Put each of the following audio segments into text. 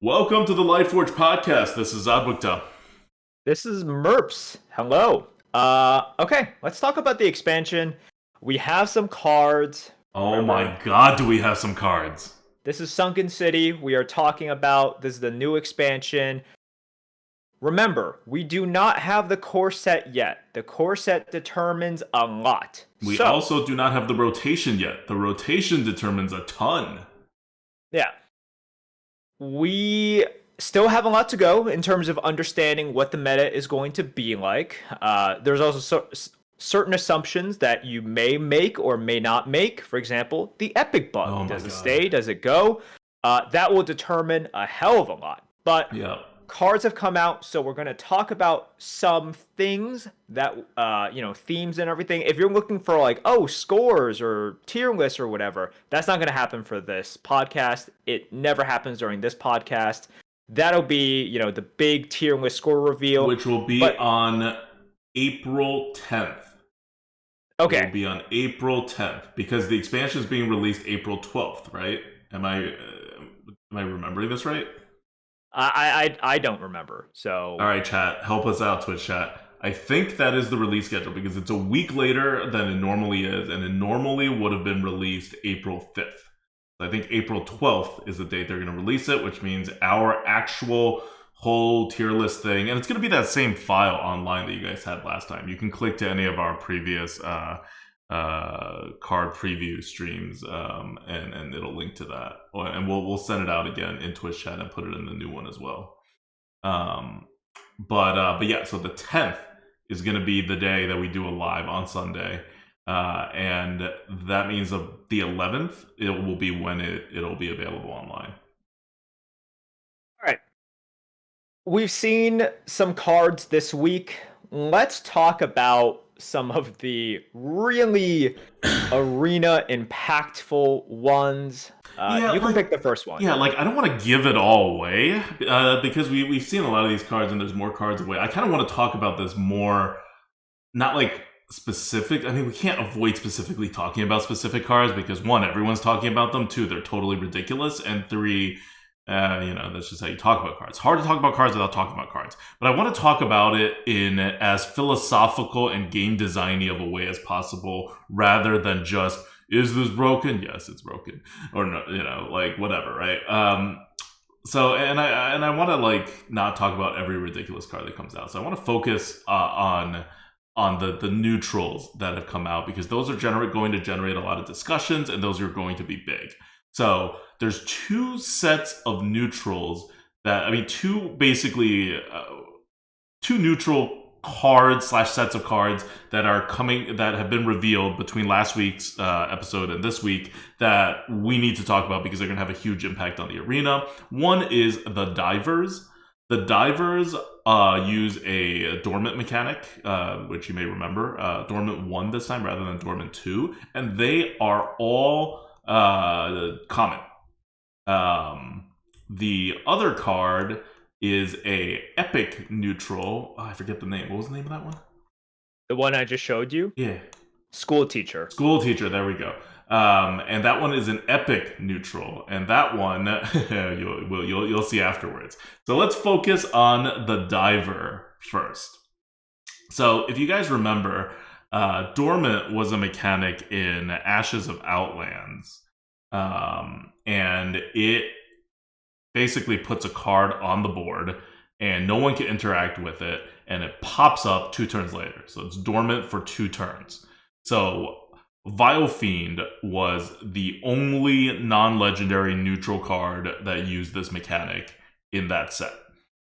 Welcome to the Lightforge podcast. This is Adwikta. This is Merps. Hello. Okay, let's talk about the expansion. We have some cards. Oh Remember, my god, do we have some cards? this is Sunken City. We are talking about this is the new expansion. Remember, we do not have the core set yet. The core set determines a lot. We So, also do not have the rotation yet. The rotation determines a ton. yeah, we still have a lot to go in terms of understanding what the meta is going to be like. There's also certain assumptions that you may make or may not make. For example, the epic Oh bug. my Does it god. stay? Does it go? That will determine a hell of a lot. But Yeah. cards have come out, so we're going to talk about some things that, themes and everything. If you're looking for like, oh, scores or tier lists or whatever, that's not going to happen for this podcast. It never happens during this podcast. That'll be, the big tier list score reveal. Which will be But on April 10th. It will okay, be on April 10th because the expansion is being released April 12th, right? Am I remembering this right? I don't remember. All So right, chat, help us out, Twitch chat. I think that is the release schedule because it's a week later than it normally is, and it normally would have been released April 5th. I think April 12th is the date they're going to release it, which means our actual whole tier list thing, and it's going to be that same file online that you guys had last time. You can click to any of our previous card preview streams, and it'll link to that, and we'll send it out again in Twitch chat and put it in the new one as well. But yeah, so the 10th is going to be the day that we do a live on Sunday. And that means the 11th, it will be when it'll be available online. all right, we've seen some cards this week. Let's talk about some of the really arena impactful ones. Yeah, You can pick the first one. Yeah, like I don't want to give it all away because we've seen a lot of these cards and there's more cards away. I kind of want to talk about this more, not like specific. I mean, we can't avoid specifically talking about specific cards because one, everyone's talking about them. Two, they're totally ridiculous. And three, that's just how you talk about cards. Hard to talk about cards without talking about cards. But I want to talk about it in as philosophical and game designy of a way as possible, rather than just, is this broken? Yes, it's broken. Or no, like whatever, right? So and I want to like not talk about every ridiculous card that comes out. So I want to focus on the neutrals that have come out because those are going to generate a lot of discussions and those are going to be big. So there's two sets of neutrals two basically two neutral cards / sets of cards that are coming that have been revealed between last week's episode and this week that we need to talk about because they're going to have a huge impact on the arena. One is the divers. The divers use a dormant mechanic, which you may remember, dormant 1 this time rather than dormant 2, and they are all common. The other card is a epic neutral. Oh, I forget the name. What was the name of that one? The one I just showed you, Yeah, school teacher. school teacher. There we go. And that one is an epic neutral, and that one you'll see afterwards. So let's focus on the diver first. So if you guys remember, dormant was a mechanic in Ashes of Outlands, and it basically puts a card on the board and no one can interact with it and it pops up 2 turns later. So it's dormant for 2 turns. So Vile Fiend was the only non-legendary neutral card that used this mechanic in that set.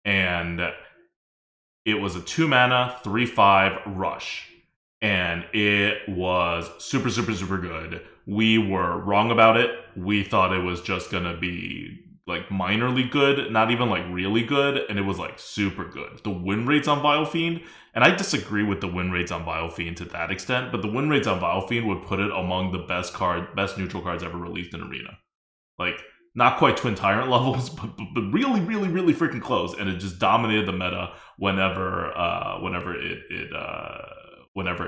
And it was a 2 mana, 3/5 rush. And it was super, super, super good. We were wrong about it. We thought it was just going to be like minorly good, not even like really good, and it was like super good. The win rates on Vile Fiend, and I disagree with the win rates on Vile Fiend to that extent, but the win rates on Vile Fiend would put it among the best neutral cards ever released in Arena. Like, not quite Twin Tyrant levels, but really, really, really freaking close, and it just dominated the meta whenever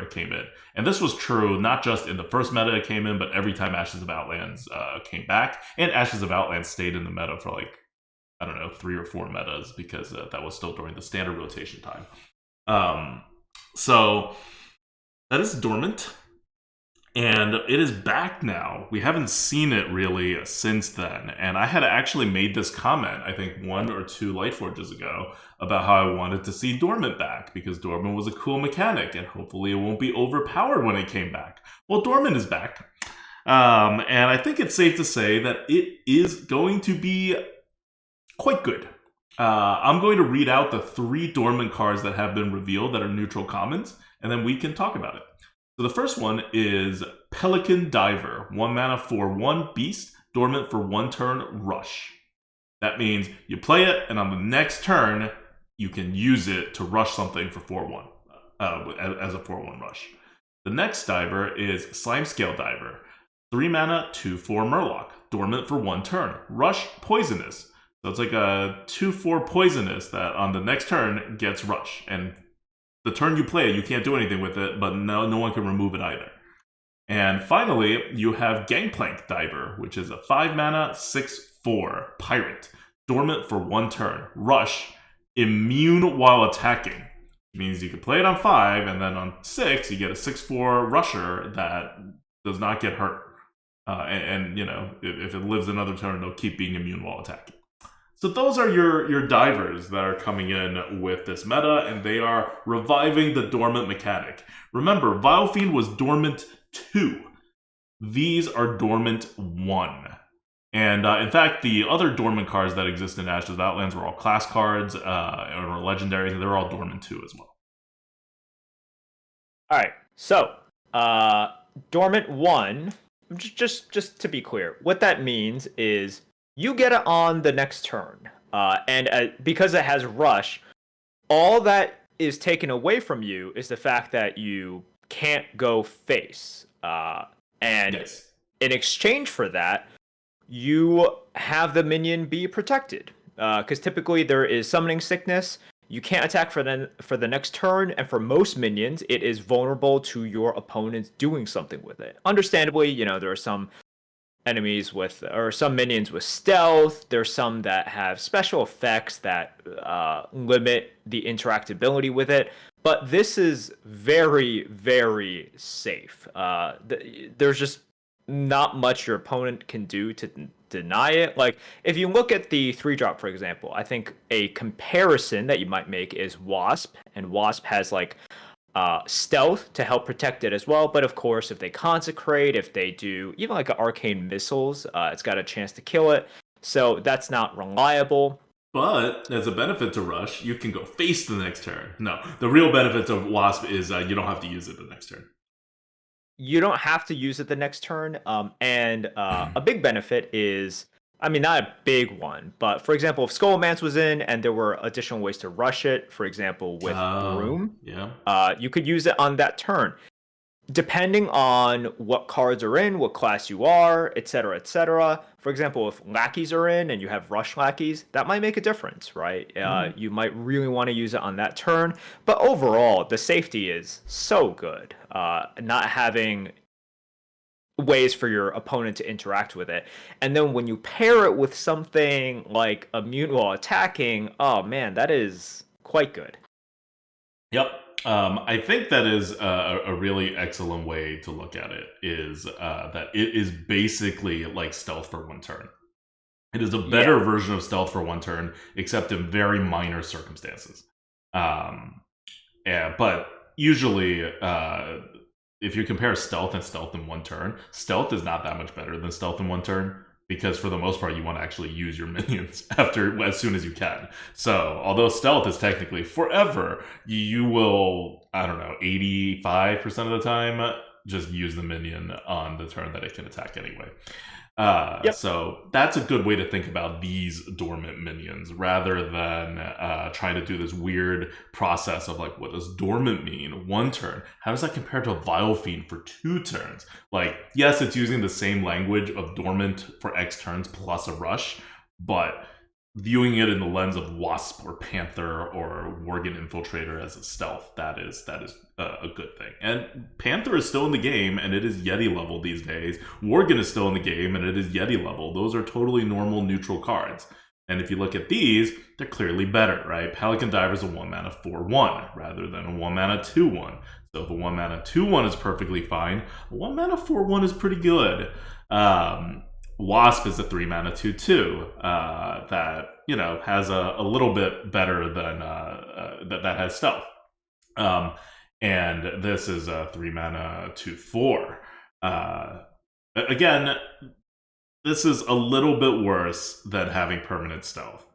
it came in. And this was true not just in the first meta it came in, but every time Ashes of Outlands came back. And Ashes of Outlands stayed in the meta for like I don't know, 3 or 4 metas, because that was still during the standard rotation time. So that is dormant, and it is back now. We haven't seen it really since then, and I had actually made this comment, I think 1 or 2 Lightforges ago, about how I wanted to see dormant back, because dormant was a cool mechanic, and hopefully it won't be overpowered when it came back. Well, dormant is back, and I think it's safe to say that it is going to be quite good. I'm going to read out the 3 dormant cards that have been revealed that are neutral commons, and then we can talk about it. So the first one is Pelican Diver. 1 mana for 1 beast, dormant for 1 turn, rush. That means you play it, and on the next turn, you can use it to rush something for 4-1, as a 4-1 rush. The next diver is Slimescale Diver. 3 mana, 2/4 Murloc, dormant for 1 turn, rush, poisonous. So it's like a 2/4 poisonous that on the next turn gets rush. And the turn you play it, you can't do anything with it, but no one can remove it either. And finally, you have Gangplank Diver, which is a 5 mana, 6/4 pirate, dormant for 1 turn, rush, immune while attacking. It means you can play it on 5, and then on 6, you get a 6/4 rusher that does not get hurt. And you know, if it lives another turn, it'll keep being immune while attacking. So those are your divers that are coming in with this meta, and they are reviving the dormant mechanic. Remember, Vile Fiend was dormant 2. These are dormant 1. And in fact, the other dormant cards that exist in Ashes of Outlands were all class cards or legendaries, and they're all dormant 2 as well. All right, so dormant 1. Just to be clear, what that means is you get it on the next turn, and because it has rush, all that is taken away from you is the fact that you can't go face. And yes, in exchange for that, you have the minion be protected. Because typically there is summoning sickness. You can't attack for the next turn, and for most minions, it is vulnerable to your opponents doing something with it. Understandably, you know, there are some enemies or some minions with stealth. There's some that have special effects that limit the interactability with it. But this is very, very safe. There's just not much your opponent can do to deny it. Like, if you look at the 3-drop, for example, I think a comparison that you might make is Wasp, and Wasp has like stealth to help protect it as well. But of course, if they consecrate, if they do even like an arcane missiles, it's got a chance to kill it. So that's not reliable. But as a benefit to rush, you can go face the next turn. No, the real benefit of Wasp is you don't have to use it the next turn. You don't have to use it the next turn. And a big benefit is, I mean, not a big one, but for example, if Skullmance was in and there were additional ways to rush it, for example, with Broom, you could use it on that turn. Depending on what cards are in, what class you are, etc., etc. For example, if lackeys are in and you have rush lackeys, that might make a difference, right? You might really want to use it on that turn. But overall, the safety is so good. Not having ways for your opponent to interact with it. And then when you pair it with something like immune while attacking, oh man, that is quite good. Yep. I think that is a really excellent way to look at it, is that it is basically like stealth for 1 turn. It is a better version of stealth for 1 turn, except in very minor circumstances. But usually, if you compare stealth and stealth in 1 turn, stealth is not that much better than stealth in 1 turn, because for the most part, you want to actually use your minions as soon as you can. So, although stealth is technically forever, you will, I don't know, 85% of the time, just use the minion on the turn that it can attack anyway. So that's a good way to think about these dormant minions, rather than trying to do this weird process of like, what does dormant mean? 1 turn. How does that compare to a Vile Fiend for 2 turns? Like, yes, it's using the same language of dormant for X turns plus a rush, but viewing it in the lens of Wasp or Panther or Worgen Infiltrator as a stealth, that is a good thing. And Panther is still in the game, and it is Yeti level these days. Worgen is still in the game, and it is Yeti level. Those are totally normal neutral cards. And if you look at these, they're clearly better, right? Pelican Diver's a 1 mana 4/1 rather than a 1 mana 2/1. So if a 1 mana 2/1 is perfectly fine, a 1 mana 4/1 is pretty good. Wasp is a 3 mana 2/2 that has a little bit better than that has stealth. And this is a 3 mana 2/4. Again, this is a little bit worse than having permanent stealth,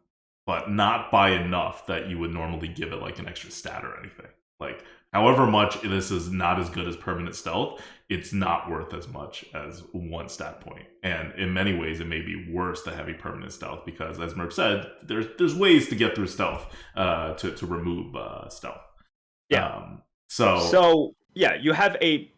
but not by enough that you would normally give it like an extra stat or anything. Like, however much this is not as good as permanent stealth, it's not worth as much as 1 stat point. And in many ways, it may be worse than having permanent stealth because, as Merp said, there's ways to get through stealth to remove stealth. Yeah. So yeah, you have a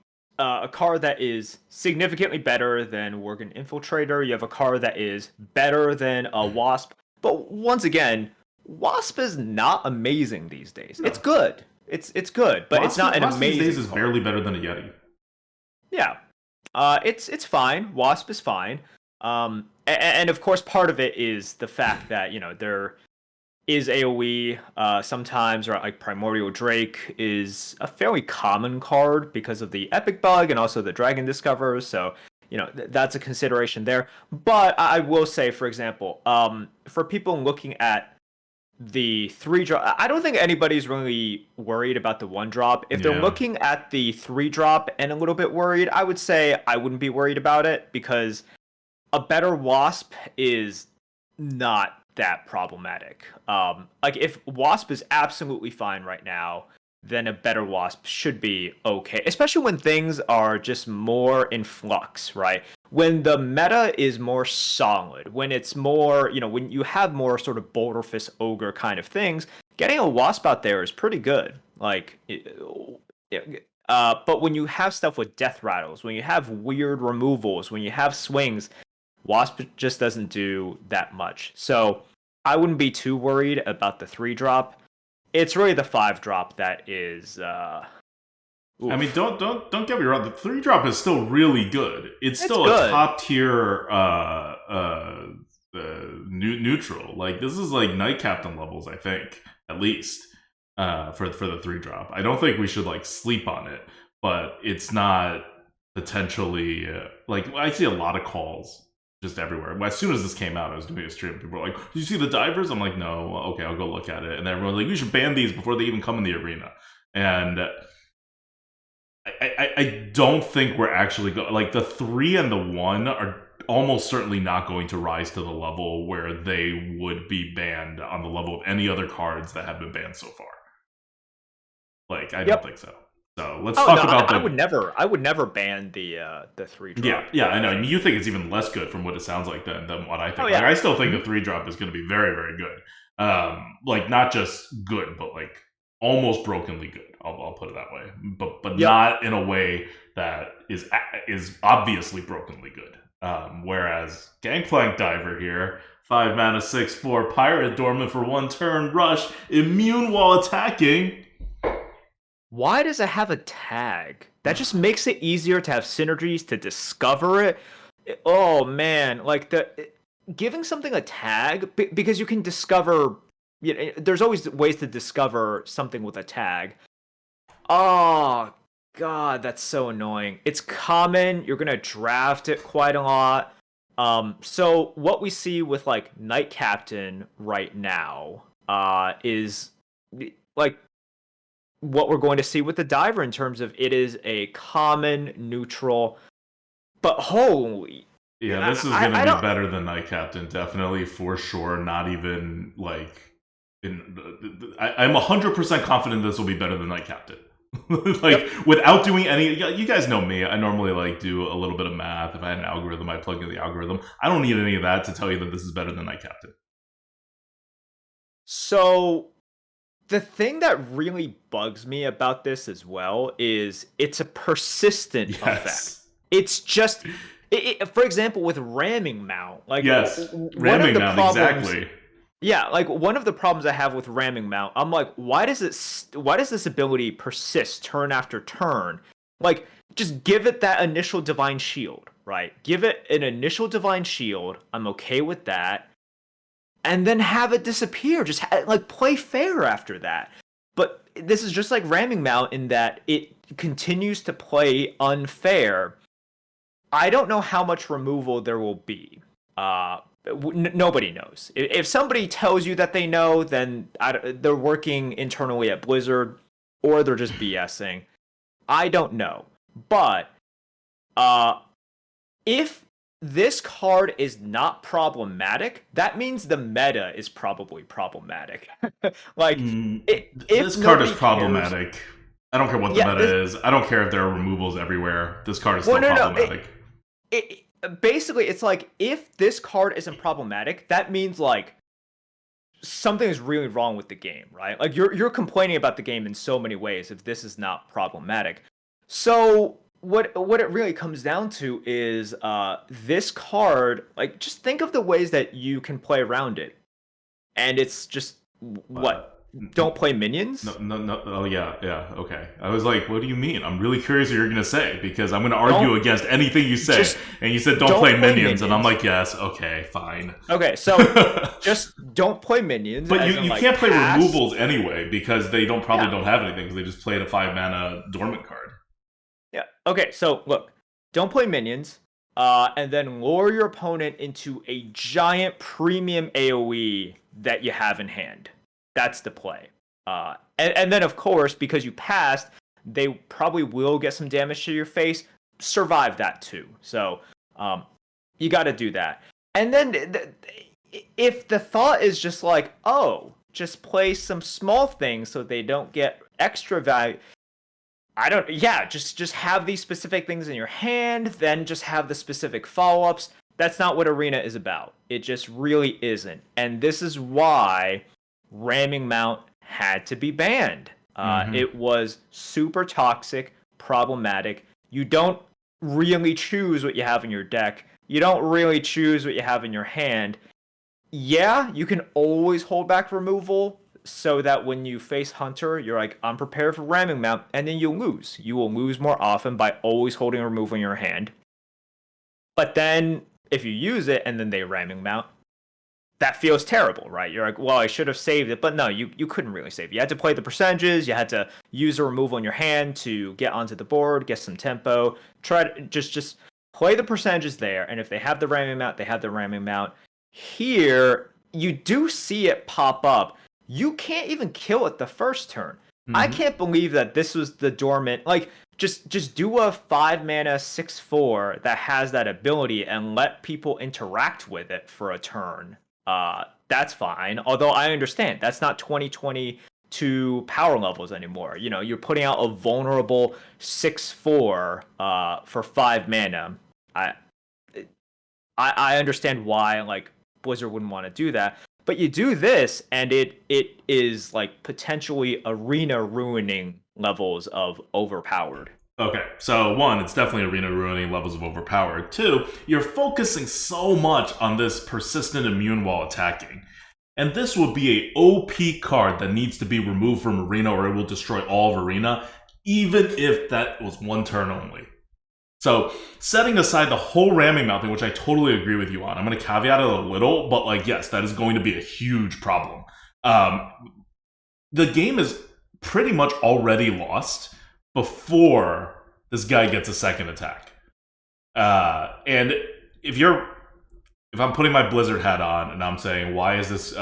card that is significantly better than Worgen Infiltrator. You have a card that is better than a Wasp. But once again, Wasp is not amazing these days. No. It's good. It's good, but it's not an amazing. Wasp these days is barely better than a Yeti. Yeah, it's fine. Wasp is fine. And of course, part of it is the fact that there is AoE sometimes, or like Primordial Drake is a fairly common card because of the Epic bug and also the Dragon Discoverers. So that's a consideration there. But I will say, for example, for people looking at the 3-drop, I don't think anybody's really worried about the 1-drop. If they're looking at the 3-drop and a little bit worried, I would say I wouldn't be worried about it because a better Wasp is not that problematic. Like if Wasp is absolutely fine right now, then a better Wasp should be okay, especially when things are just more in flux, right? When the meta is more solid, when it's more, when you have more sort of Boulder Fist Ogre kind of things, getting a Wasp out there is pretty good. Like, but when you have stuff with death rattles, when you have weird removals, when you have swings, Wasp just doesn't do that much. So I wouldn't be too worried about the 3-drop. It's really the 5-drop that is. I mean, don't get me wrong. The 3-drop is still really good. It's still good. A top tier neutral. Like this is like Knight Captain levels, I think, at least for the 3-drop. I don't think we should like sleep on it, but it's not potentially like I see a lot of calls just everywhere. As soon as this came out, I was doing a stream. People were like, "Did you see the divers?" I'm like, "No." Okay, I'll go look at it. And everyone's like, "We should ban these before they even come in the arena." And I don't think we're actually like the 3 and the 1 are almost certainly not going to rise to the level where they would be banned on the level of any other cards that have been banned so far. Like I don't think so. So let's talk about I would never ban the 3-drop. Yeah, I know. I mean, you think it's even less good from what it sounds like than what I think. Like, I still think the 3-drop is going to be very, very good. Like not just good, but like almost brokenly good. I'll put it that way. But not in a way that is obviously brokenly good. Whereas Gangplank Diver here, 5 mana 6/4 pirate dormant for 1 turn, rush, immune while attacking. Why does it have a tag? That just makes it easier to have synergies to discover it. Oh man, like giving something a tag because you can discover. There's always ways to discover something with a tag. Oh god, that's so annoying. It's common. You're gonna draft it quite a lot. So what we see with like Knight Captain right now, is like what we're going to see with the diver in terms of it is a common neutral, but holy. Yeah, this is going to be better than Knight Captain, definitely, for sure. Not even like I'm 100% confident this will be better than Knight Captain. Like without doing any, you guys know me. I normally like do a little bit of math. If I had an algorithm, I plug in the algorithm. I don't need any of that to tell you that this is better than Knight Captain. So the thing that really bugs me about this as well is it's a persistent effect. It's just, for example, with ramming mount, like ramming mount, exactly. Yeah, like one of the problems I have with ramming mount, I'm like, why does this ability persist turn after turn? Like, just give it that initial divine shield, right? Give it an initial divine shield. I'm okay with that. and then have it disappear. Just like play fair after that. But this is just like ramming mount in that it continues to play unfair. I don't know how much removal there will be. Nobody knows. If somebody tells you that they know, then they're working internally at Blizzard, or they're just BSing. I don't know. But if this card is not problematic, that means the meta is probably problematic. Like, this card is problematic. I don't care what the meta is. I don't care if there are removals everywhere. This card is still problematic. Basically, it's like, if this card isn't problematic, that means like something is really wrong with the game, right? Like you're complaining about the game in so many ways if this is not problematic. So what it really comes down to is this card, like, just think of the ways that you can play around it. And it's just don't play minions? No. Oh, yeah. Okay. I was like, what do you mean? I'm really curious what you're going to say, because I'm going to argue against anything you say. And you said don't play minions. And I'm like, yes, okay, fine. Okay, so just don't play minions. But you can't play removals anyway, because they don't have anything, because they just played a 5-mana dormant card. Yeah. Okay, so look, don't play minions, and then lure your opponent into a giant premium AoE that you have in hand. That's the play. And then, of course, because you passed, they probably will get some damage to your face. Survive that too. So you got to do that. And then if the thought is just like, oh, just play some small things so they don't get extra value. Just have these specific things in your hand, then just have the specific follow-ups. That's not what Arena is about. It just really isn't. And this is why ramming mount had to be banned. It was super toxic, problematic. You don't really choose what you have in your deck. You don't really choose what you have in your hand. Yeah, you can always hold back removal so that when you face Hunter, you're like, I'm prepared for ramming mount, and then you'll lose. You will lose more often by always holding removal in your hand. But then if you use it and then they ramming mount, that feels terrible, right? You're like, well, I should have saved it. But no, you couldn't really save it. You had to play the percentages. You had to use a removal in your hand to get onto the board, get some tempo. Try to just play the percentages there. And if they have the ramming mount, they have the ramming mount. Here, you do see it pop up. You can't even kill it the first turn. I can't believe that this was the dormant. Like, just do a 5-mana 6/4 that has that ability and let people interact with it for a turn. That's fine. Although I understand that's not 2022 power levels anymore. You know, you're putting out a vulnerable 6/4 for 5 mana. I understand why, like, Blizzard wouldn't want to do that. But you do this, and it is like potentially arena ruining levels of overpowered. Okay, so 1, it's definitely arena ruining levels of overpowered. 2, you're focusing so much on this persistent immune while attacking. And this will be a OP card that needs to be removed from arena, or it will destroy all of arena, even if that was 1 turn only. So, setting aside the whole ramming mount thing, which I totally agree with you on, I'm going to caveat it a little, but like, yes, that is going to be a huge problem. The game is pretty much already lost before this guy gets a second attack. And if I'm putting my Blizzard hat on and I'm saying, why is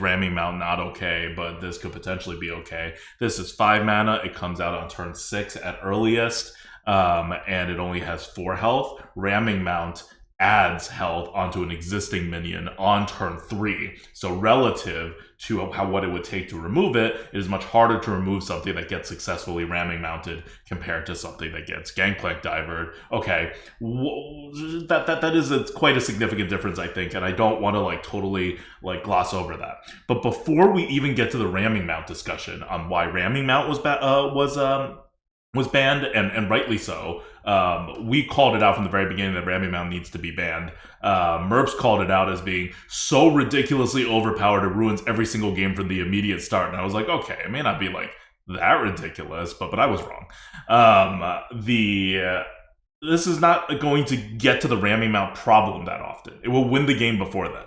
ramming mount not okay, but this could potentially be okay? This is 5 mana. It comes out on turn 6 at earliest. And it only has 4 health. Ramming mount adds health onto an existing minion on turn 3. So relative to what it would take to remove it, it is much harder to remove something that gets successfully ramming mounted compared to something that gets gangplank divered. Okay, that is quite a significant difference, I think, and I don't want to like totally like gloss over that. But before we even get to the ramming mount discussion on why ramming mount was banned, and rightly so. We called it out from the very beginning that ramming mount needs to be banned. Merps called it out as being so ridiculously overpowered it ruins every single game from the immediate start. And I was like, okay, it may not be like that ridiculous, but I was wrong. This is not going to get to the ramming mount problem that often. It will win the game before then.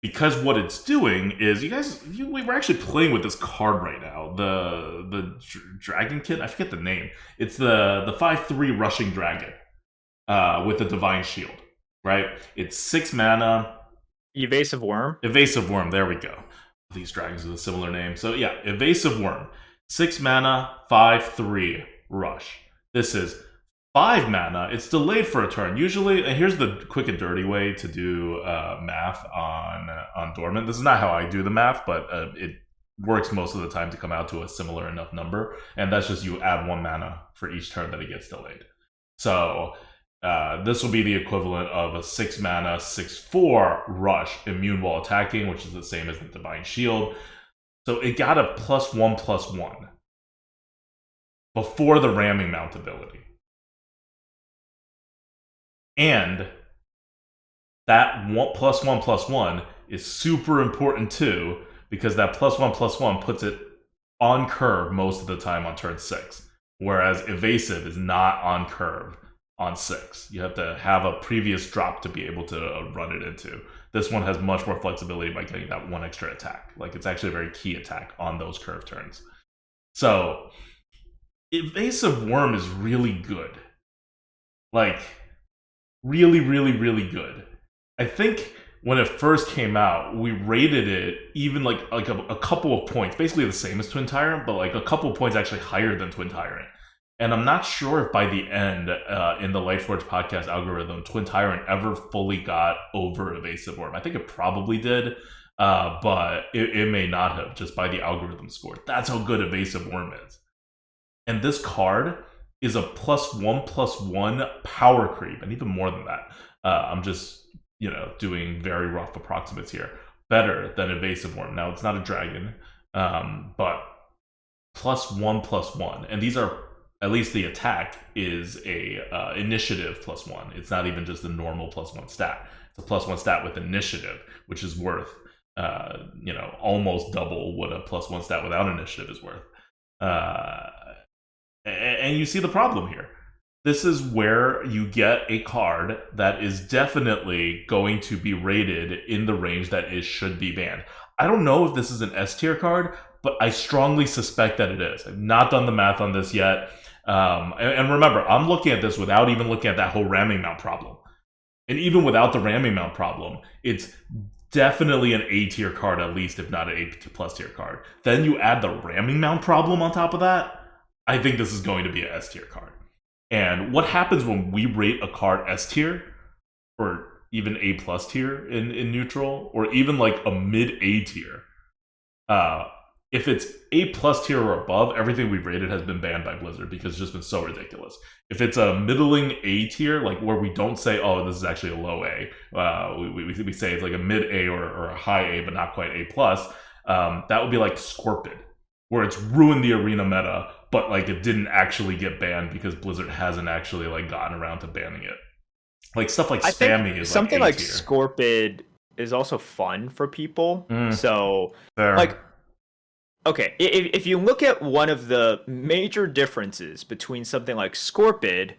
because what it's doing is we're actually playing with this card right now, the Dragon Kit. I forget the name. It's the 5/3 Rushing Dragon with the Divine Shield, right? It's 6 mana. Evasive Worm. Evasive Worm. There we go. These dragons with a similar name. So yeah, Evasive Worm. 6 mana, 5/3 Rush. This is 5 mana. It's delayed for a turn. Usually, and here's the quick and dirty way to do math on Dormant. This is not how I do the math, but it works most of the time to come out to a similar enough number. And that's just you add 1 mana for each turn that it gets delayed. So this will be the equivalent of a 6 mana, 6/4 Rush, immune while attacking, which is the same as the Divine Shield. So it got a +1/+1 before the Ramming Mount ability. And that +1/+1 is super important too, because that +1/+1 puts it on curve most of the time on turn 6, whereas Evasive is not on curve on 6. You have to have a previous drop to be able to run it into. This one has much more flexibility by getting that 1 extra attack. Like, it's actually a very key attack on those curve turns. So Evasive Worm is really good. Like, really, really, really good. I think when it first came out, we rated it even like a couple of points, basically the same as Twin Tyrant, but like a couple of points actually higher than Twin Tyrant. And I'm not sure if by the end, in the Lightforge podcast algorithm, Twin Tyrant ever fully got over Evasive Worm. I think it probably did, but it may not have, just by the algorithm score. That's how good Evasive Worm is. And this card is a +1/+1 power creep, and even more than that. I'm just, doing very rough approximates here. Better than Evasive Worm. Now, it's not a dragon, but +1/+1. And these are, at least the attack is a initiative +1. It's not even just a normal +1 stat. It's a +1 stat with initiative, which is worth, almost double what a +1 stat without initiative is worth. And you see the problem here. This is where you get a card that is definitely going to be rated in the range that it should be banned. I don't know if this is an S tier card, but I strongly suspect that it is. I've not done the math on this yet. And remember, I'm looking at this without even looking at that whole ramming mount problem. And even without the ramming mount problem, it's definitely an A tier card, at least, if not an A+ tier card. Then you add the ramming mount problem on top of that, I think this is going to be an S tier card. And what happens when we rate a card S tier, or even A+ tier in neutral, or even like a mid A tier? If it's A+ tier or above, everything we've rated has been banned by Blizzard because it's just been so ridiculous. If it's a middling A tier, like where we don't say, oh, this is actually a low A, we say it's like a mid A or a high A, but not quite A+, that would be like Scorpid, where it's ruined the arena meta, but like it didn't actually get banned because Blizzard hasn't actually like gotten around to banning it. Like stuff like Spammy is something like A tier. Scorpid is also fun for people. So fair. Like, okay, if you look at one of the major differences between something like Scorpid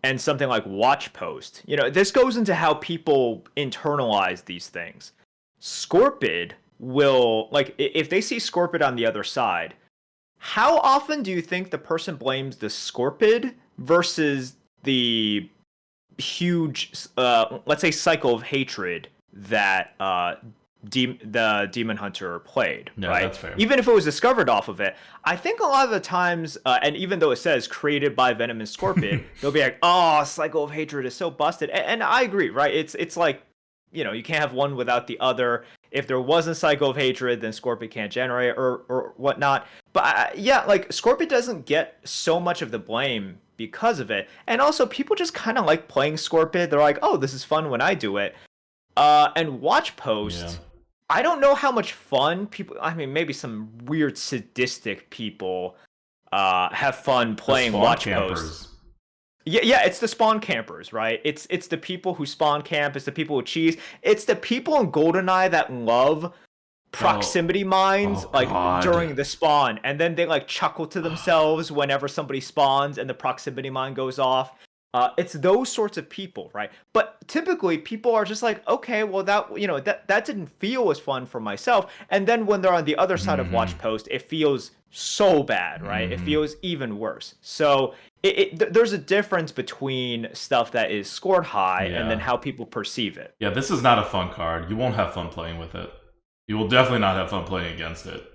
and something like Watchpost, this goes into how people internalize these things. Scorpid will, like, if they see Scorpid on the other side, how often do you think the person blames the Scorpid versus the huge, let's say, cycle of hatred that the Demon Hunter played, no, right? That's fair. Even if it was discovered off of it, I think a lot of the times, and even though it says created by Venom and Scorpion, they'll be like, "Oh, Cycle of Hatred is so busted," and I agree, right? It's like, you can't have one without the other. If there wasn't Cycle of Hatred, then Scorpion can't generate or whatnot. But yeah, like Scorpion doesn't get so much of the blame because of it, and also people just kind of like playing Scorpion. They're like, "Oh, this is fun when I do it." And Watchpost. Yeah. I don't know how much fun people, I mean, maybe some weird sadistic people have fun playing Watchpost. Yeah, it's the spawn campers, right? It's the people who spawn camp, it's the people who cheese, it's the people in GoldenEye that love proximity mines during the spawn, and then they like chuckle to themselves whenever somebody spawns and the proximity mine goes off. It's those sorts of people, right? But typically, people are just like, okay, well, that didn't feel as fun for myself. And then when they're on the other side of watch Hmm. post, it feels so bad, right? It Hmm. feels even worse. So there's a difference between stuff that is scored high and then Yeah. how people perceive it. Yeah, this is not a fun card. You won't have fun playing with it. You will definitely not have fun playing against it.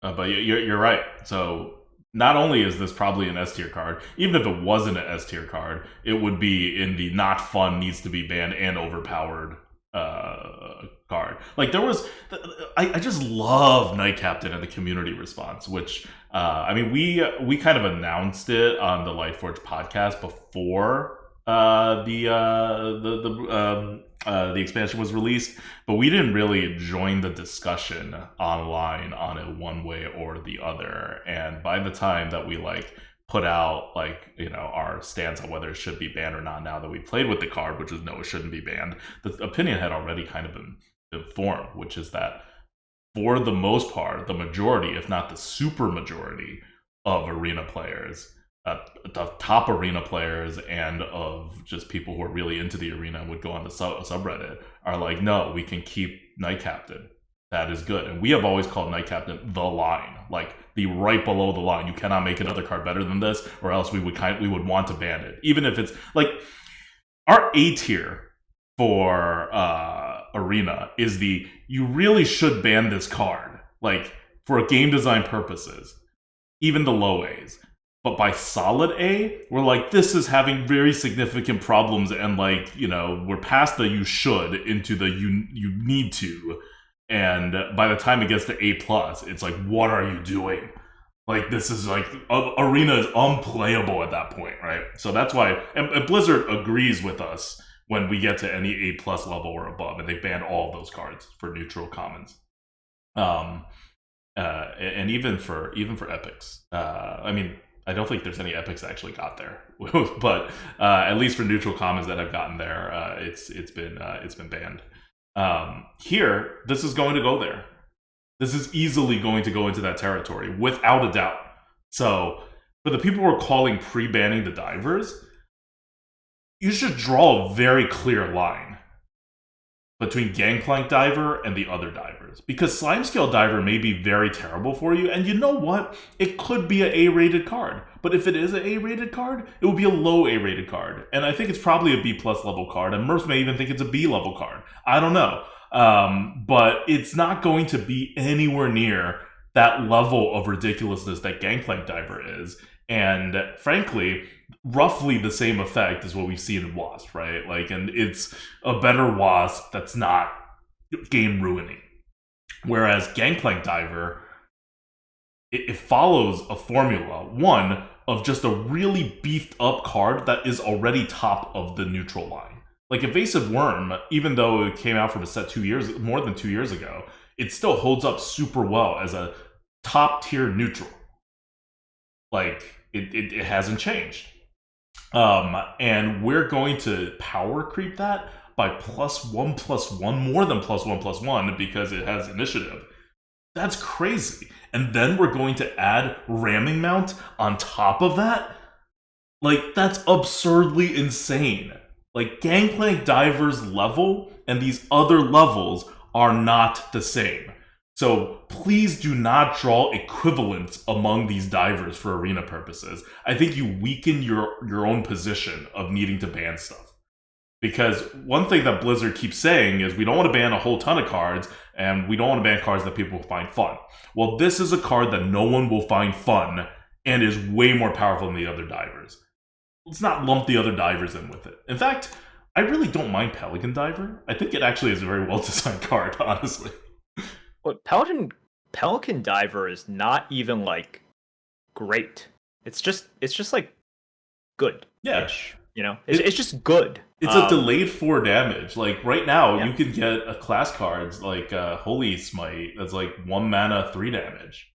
But you're right. So not only is this probably an S tier card, even if it wasn't an S tier card, it would be in the not fun, needs to be banned, and overpowered card. Like there was, I just love Night Captain and the community response, which I mean we kind of announced it on the Lightforge podcast before the expansion was released, but we didn't really join the discussion online on it one way or the other. And by the time that we like put out like our stance on whether it should be banned or not, now that we played with the card, which was no, it shouldn't be banned, the opinion had already kind of been formed, which is that for the most part, the majority, if not the super majority, of arena players, the top arena players, and of just people who are really into the arena and would go on the subreddit, are like, no, we can keep Night Captain. That is good. And we have always called Night Captain the line, like the right below the line. You cannot make another card better than this, or else we would want to ban it. Even if it's like our A tier for Arena is the you really should ban this card, like for game design purposes, even the low A's. But by solid A, we're like, this is having very significant problems, and like, we're past the you should into the you need to. And by the time it gets to A plus, it's like, what are you doing? Like, this is like Arena is unplayable at that point, right? So that's why, and Blizzard agrees with us when we get to any A plus level or above, and they ban all of those cards for neutral commons. And even for epics, I mean, I don't think there's any epics that actually got there, but at least for neutral commons that have gotten there, it's been banned. Here, this is going to go there. This is easily going to go into that territory without a doubt. So for the people who are calling pre-banning the divers, you should draw a very clear line between Gangplank Diver and the other divers. Because Slimescale Diver may be very terrible for you, and you know what? It could be an A-rated card. But if it is an A-rated card, it will be a low A-rated card. And I think it's probably a B-plus level card, and Murph may even think it's a B-level card. I don't know. But it's not going to be anywhere near that level of ridiculousness that Gangplank Diver is. And frankly, roughly the same effect as what we've seen in Wasp, right? Like, and it's a better Wasp that's not game ruining. Whereas Gangplank Diver, it follows a formula, one, of just a really beefed up card that is already top of the neutral line. Like Evasive Worm, even though it came out from a set more than 2 years ago, it still holds up super well as a top tier neutral. Like, it hasn't changed. And we're going to power creep that by +1/+1, more than +1/+1, because it has initiative. That's crazy. And then we're going to add ramming mount on top of that? Like, that's absurdly insane. Like, Gangplank Diver's level and these other levels are not the same. So please do not draw equivalents among these divers for arena purposes. I think you weaken your own position of needing to ban stuff. Because one thing that Blizzard keeps saying is we don't want to ban a whole ton of cards, and we don't want to ban cards that people find fun. Well, this is a card that no one will find fun and is way more powerful than the other divers. Let's not lump the other divers in with it. In fact, I really don't mind Pelican Diver. I think it actually is a very well-designed card, honestly. But Pelican Diver is not even like great. It's just like good. Yeah. It's just good. It's a delayed 4 damage. Like right now, Yeah. you can get a class cards like Holy Smite that's like 1 mana 3 damage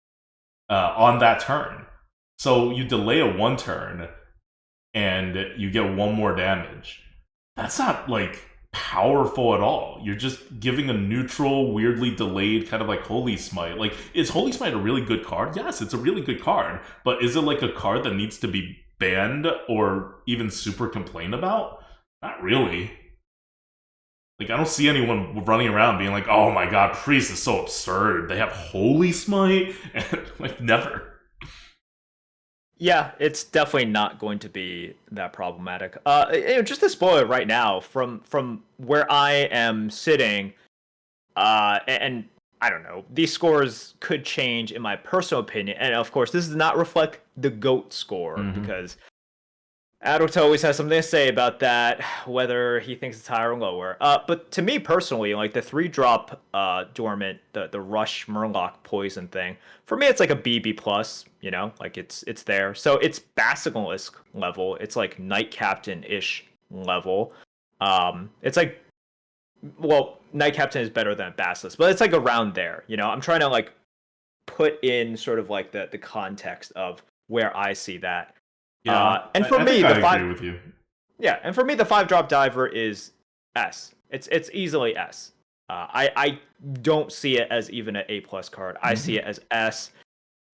on that turn. So you delay a 1 turn and you get 1 more damage. That's not like powerful at all. You're just giving a neutral, weirdly delayed kind of like Holy Smite. Like, is Holy Smite a really good card? Yes, it's a really good card. But is it like a card that needs to be banned or even super complained about? Not really. Like, I don't see anyone running around being like, "Oh my god, priest is so absurd. They have holy smite," and like never. Yeah, it's definitely not going to be that problematic. Just to spoil it right now, from where I am sitting, and I don't know, these scores could change in my personal opinion, and of course, this does not reflect the GOAT score because Adult always has something to say about that, whether he thinks it's higher or lower. But to me personally, like the 3-drop dormant, the Rush Murloc poison thing, for me it's like a BB plus. You know, like it's there. So it's Basilisk level. It's like Knight Captain ish level. It's like, well, Knight Captain is better than Basilisk, but it's like around there. You know, I'm trying to like put in sort of like the context of where I see that. Yeah, And for I me, think the I five, agree with you. yeah, and for me, the 5-drop diver is S. It's easily S. I don't see it as even an A+ card. I see it as S.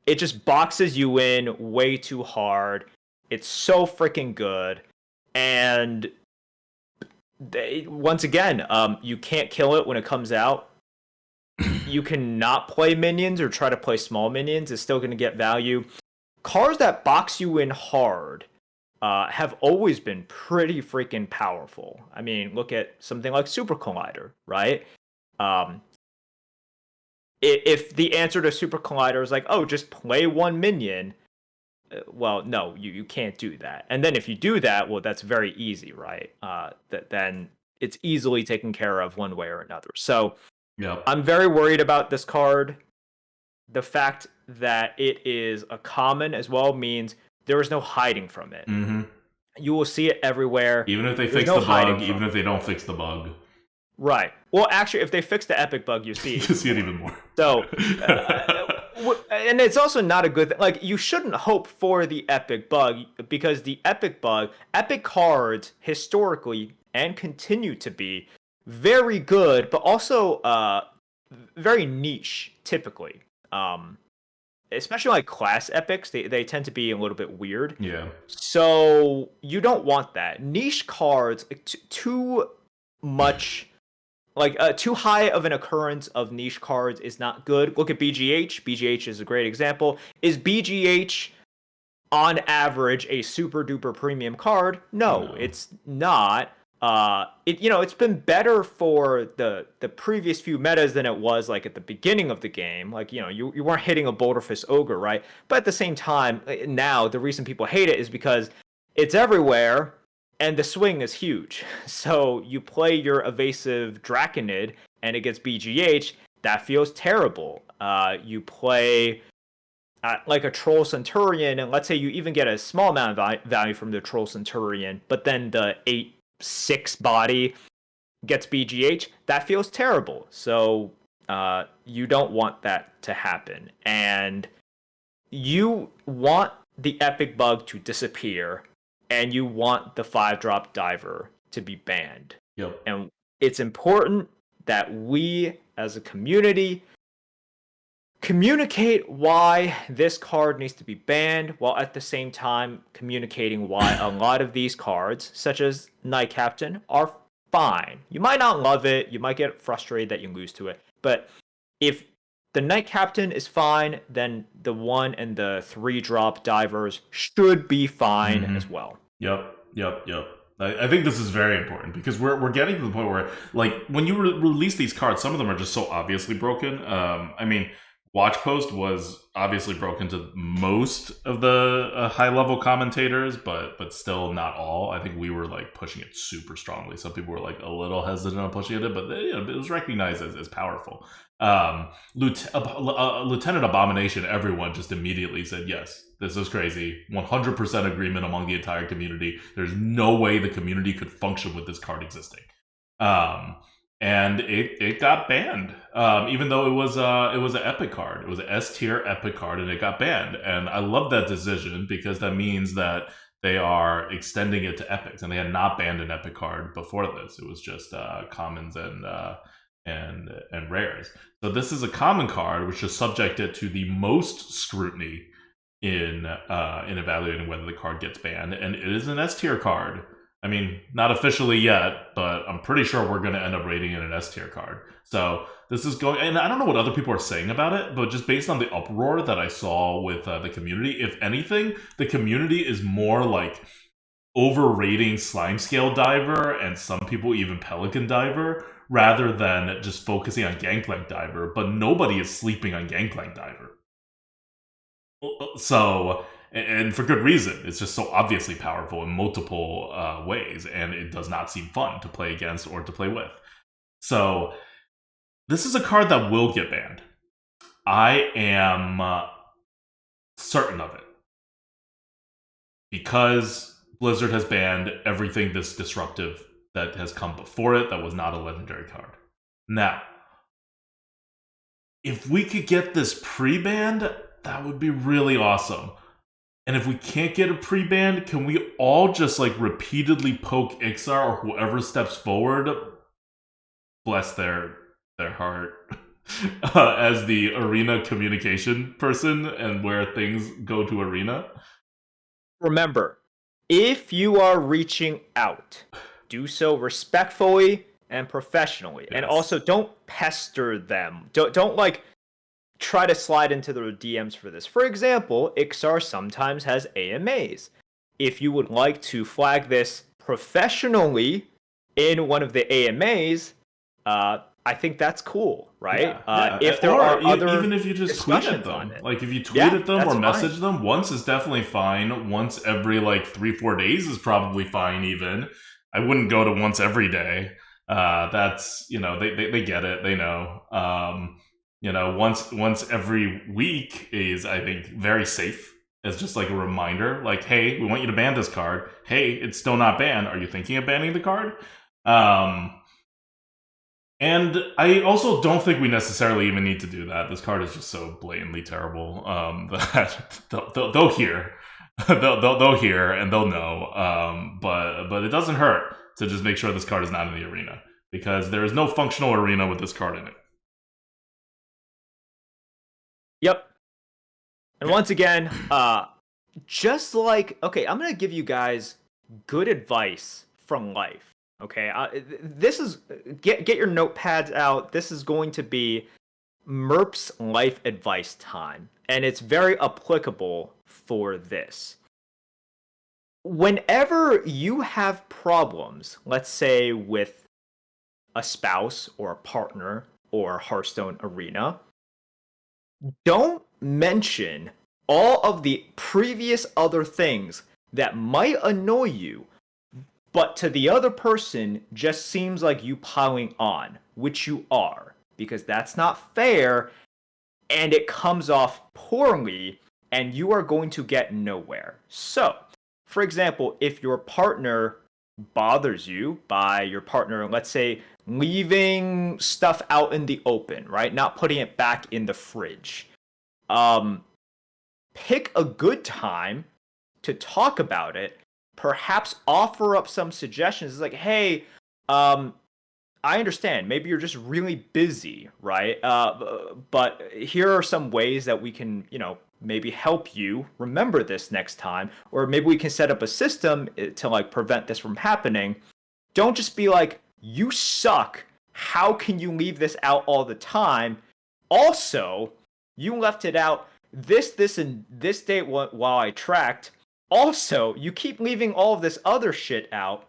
It just boxes you in way too hard. It's so freaking good, and once again, you can't kill it when it comes out. You cannot play minions or try to play small minions. It's still going to get value. Cards that box you in hard have always been pretty freaking powerful. I mean, look at something like Super Collider, right? Um, if the answer to Super Collider is like, oh, just play one minion, well, no, you can't do that. And then if you do that, well, that's very easy, right? Then it's easily taken care of one way or another. So Yep. I'm very worried about this card. The fact that it is a common as well means there is no hiding from it. You will see it everywhere. Even if they There's fix no the hiding bug, from even it. if they don't fix the bug, Right. Well, actually, if they fix the epic bug, you see it. you see it even more. So, and it's also not a good thing. Like, you shouldn't hope for the epic bug because the epic bug, epic cards historically and continue to be very good, but also very niche typically. Especially like class epics, they tend to be a little bit weird. Yeah. So you don't want that. Niche cards, too much, like too high of an occurrence of niche cards is not good. Look at BGH. BGH is a great example. Is BGH on average a super duper premium card? No. It's not. It's been better for the previous few metas than it was like at the beginning of the game. Like, you weren't hitting a Boulder Fist Ogre, right? But at the same time, now the reason people hate it is because it's everywhere and the swing is huge. So you play your evasive Draconid and it gets BGH, that feels terrible. You play like a Troll Centurion, and let's say you even get a small amount of value from the Troll Centurion, but then the 8/6 body gets BGH, that feels terrible. So you don't want that to happen. And you want the epic bug to disappear, and you want the 5-drop diver to be banned. Yep. And it's important that we, as a community, communicate why this card needs to be banned, while at the same time communicating why a lot of these cards, such as Knight Captain, are fine. You might not love it, you might get frustrated that you lose to it, but if the Knight Captain is fine, then the 1 and the 3-drop divers should be fine as well. Yep. I think this is very important because we're getting to the point where, like, when you release these cards, some of them are just so obviously broken. I mean, Watch Post was obviously broken to most of the high-level commentators, but still not all. I think we were like pushing it super strongly. Some people were like a little hesitant on pushing it, but it was recognized as powerful. Lieutenant Abomination, everyone just immediately said, yes, this is crazy. 100% agreement among the entire community. There's no way the community could function with this card existing. And it got banned, even though it was an epic card. It was an S tier epic card, and it got banned. And I love that decision because that means that they are extending it to epics, and they had not banned an epic card before this. It was just commons and rares. So this is a common card, which is subjected to the most scrutiny in evaluating whether the card gets banned, and it is an S tier card. I mean, not officially yet, but I'm pretty sure we're going to end up rating it an S tier card. So this is going, and I don't know what other people are saying about it, but just based on the uproar that I saw with the community, if anything, the community is more like overrating Slimescale Diver and some people even Pelican Diver rather than just focusing on Gangplank Diver, but nobody is sleeping on Gangplank Diver. So, and for good reason. It's just so obviously powerful in multiple ways, and it does not seem fun to play against or to play with. So, this is a card that will get banned. I am certain of it. Because Blizzard has banned everything this disruptive that has come before it that was not a legendary card. Now, if we could get this pre-banned, that would be really awesome. And if we can't get a pre-banned, can we all just like repeatedly poke Ixar or whoever steps forward, bless their heart, as the arena communication person and where things go to arena? Remember, if you are reaching out, do so respectfully and professionally. Yes. And also don't pester them. Don't like try to slide into the DMs for this. For example, Ixar sometimes has AMAs. If you would like to flag this professionally in one of the AMAs, I think that's cool, right? Yeah. If there are other, even if you just tweet at them, like if you tweet at them or message them, once is definitely fine. Once every like 3-4 days is probably fine. Even I wouldn't go to once every day. That's they get it, they know. Once every week is, I think, very safe. As just like a reminder, like, hey, we want you to ban this card. Hey, it's still not banned. Are you thinking of banning the card? And I also don't think we necessarily even need to do that. This card is just so blatantly terrible that they'll hear, they'll hear, and they'll know. But it doesn't hurt to just make sure this card is not in the arena, because there is no functional arena with this card in it. Yep. And once again, just like, okay, I'm gonna give you guys good advice from life. Okay, this is get your notepads out. This is going to be Merp's life advice time, and it's very applicable for this. Whenever you have problems, let's say with a spouse or a partner or Hearthstone Arena, don't mention all of the previous other things that might annoy you, but to the other person just seems like you piling on, which you are, because that's not fair, and it comes off poorly, and you are going to get nowhere. So, for example, if your partner bothers you by your partner, let's say, leaving stuff out in the open, right? Not putting it back in the fridge. Pick a good time to talk about it. Perhaps offer up some suggestions. It's like, hey, I understand. Maybe you're just really busy, right? But here are some ways that we can, maybe help you remember this next time. Or maybe we can set up a system to like prevent this from happening. Don't just be like, you suck. How can you leave this out all the time? Also, you left it out this and this date while I tracked. Also, you keep leaving all of this other shit out.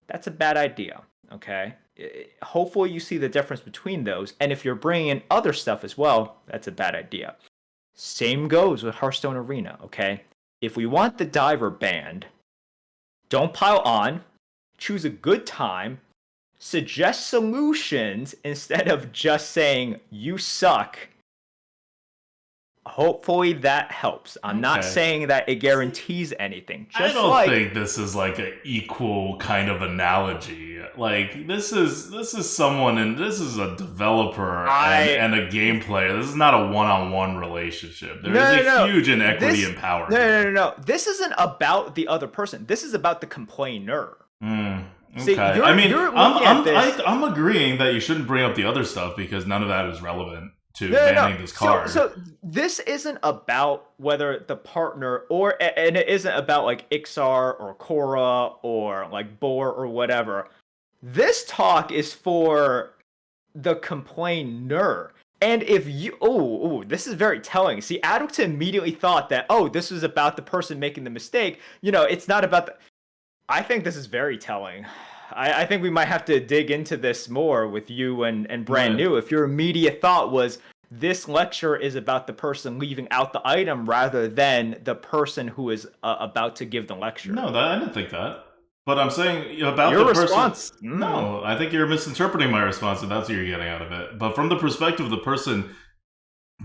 That's a bad idea, okay? Hopefully you see the difference between those. And if you're bringing in other stuff as well, that's a bad idea. Same goes with Hearthstone Arena, okay? If we want the diver banned, don't pile on. Choose a good time. Suggest solutions instead of just saying, you suck. Hopefully that helps. I'm not saying that it guarantees anything. I don't think this is like an equal kind of analogy. Like this is someone, and this is a developer and a game player. This is not a one-on-one relationship. There is a huge inequity in power. No. This isn't about the other person. This is about the complainer. Okay. See, I'm agreeing that you shouldn't bring up the other stuff because none of that is relevant to No, no, banning no. this card. So this isn't about whether the partner and it isn't about like Ixar or Korra or like Boar or whatever. This talk is for the complainer. And if you, this is very telling. See, Adulta immediately thought that, this was about the person making the mistake. It's not about the. I think this is very telling. I think we might have to dig into this more with you and Brand New. If your immediate thought was this lecture is about the person leaving out the item rather than the person who is about to give the lecture. No, I didn't think that. But I'm saying about your the response. person. No, I think you're misinterpreting my response, and that's what you're getting out of it. But from the perspective of the person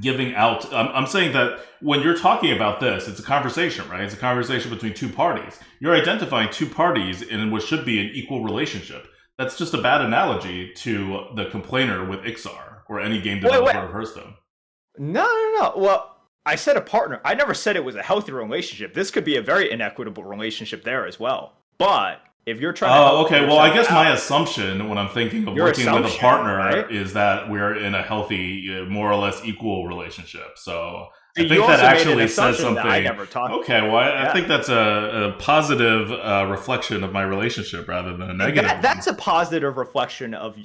giving out, I'm saying that when you're talking about this, it's a conversation, right? It's a conversation between two parties. You're identifying two parties in what should be an equal relationship. That's just a bad analogy to the complainer with Ixar or any game developer of Hearthstone. No. Well, I said a partner. I never said it was a healthy relationship. This could be a very inequitable relationship there as well. But if you're trying to okay. Well, I guess my assumption when I'm thinking of working with a partner, right, is that we're in a healthy, more or less equal relationship. So I think that actually says something. I never talked okay, well, I think that's a positive reflection of my relationship rather than a negative. That's a positive reflection of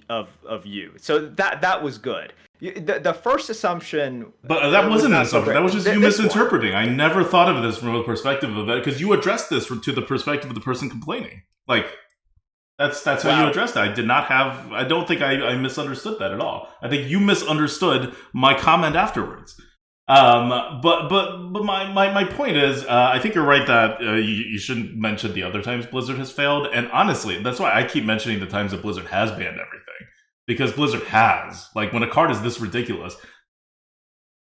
you. So that was good. The first assumption, but that wasn't an assumption. That was just you misinterpreting. I never thought of this from the perspective of that because you addressed this to the perspective of the person complaining. Like that's how you addressed it. I did not have. I don't think I misunderstood that at all. I think you misunderstood my comment afterwards. But my point is, I think you're right that you shouldn't mention the other times Blizzard has failed. And honestly, that's why I keep mentioning the times that Blizzard has banned everything. Because Blizzard has. Like, when a card is this ridiculous,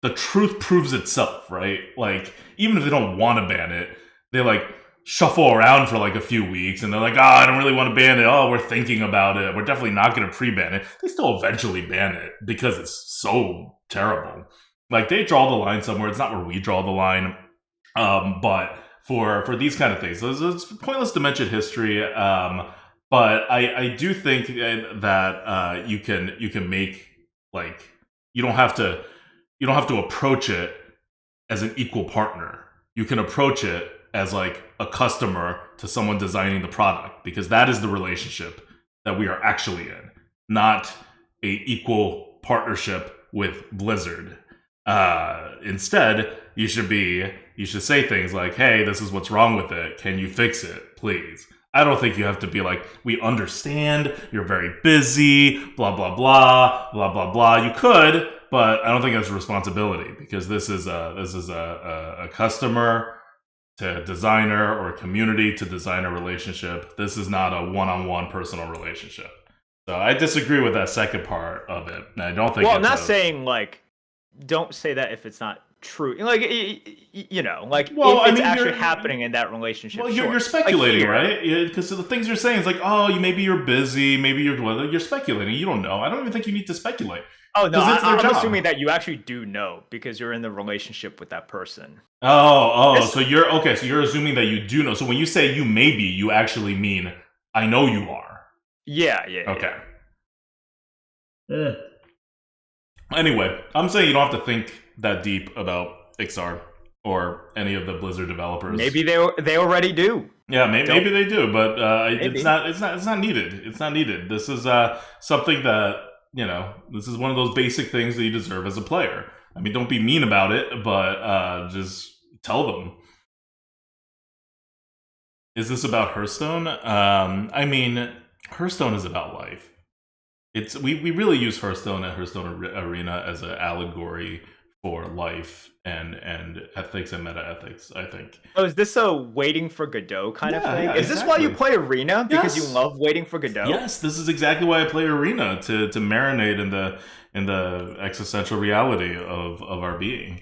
the truth proves itself, right? Like, even if they don't want to ban it, they, like, shuffle around for, like, a few weeks, and they're like, I don't really want to ban it. Oh, we're thinking about it. We're definitely not going to pre-ban it. They still eventually ban it because it's so terrible. Like, they draw the line somewhere. It's not where we draw the line. But for these kind of things, it's pointless to mention history. But I do think that you can make, like, you don't have to approach it as an equal partner. You can approach it as like a customer to someone designing the product, because that is the relationship that we are actually in, not a equal partnership with Blizzard. Instead, you should say things like, hey, this is what's wrong with it. Can you fix it, please? I don't think you have to be like, we understand, you're very busy, blah, blah, blah, blah, blah, blah. You could, but I don't think that's a responsibility, because this is a customer to designer or community to designer relationship. This is not a one-on-one personal relationship. So I disagree with that second part of it. And I don't think I'm not saying, like, don't say that if it's not true, like, like, if it's actually happening in that relationship. Well, you're speculating, like, right? Because the things you're saying is like, maybe you're busy, maybe you're speculating. You don't know. I don't even think you need to speculate. Oh no, I'm assuming that you actually do know because you're in the relationship with that person. So you're assuming that you do know. So when you say you maybe, you actually mean I know you are. Yeah. Okay. Yeah. Anyway, I'm saying you don't have to think that deep about Ixar or any of the Blizzard developers. Maybe they already do. Yeah, maybe they do, but it's not needed. It's not needed. This is something that, this is one of those basic things that you deserve as a player. I mean, don't be mean about it, but just tell them. Is this about Hearthstone? I mean, Hearthstone is about life. We really use Hearthstone and Hearthstone Arena as an allegory for life and ethics and meta ethics, I think. Oh, is this a waiting for Godot kind of thing? Is this why you play Arena? Because you love waiting for Godot? Yes, this is exactly why I play Arena, to marinate in the existential reality of our being.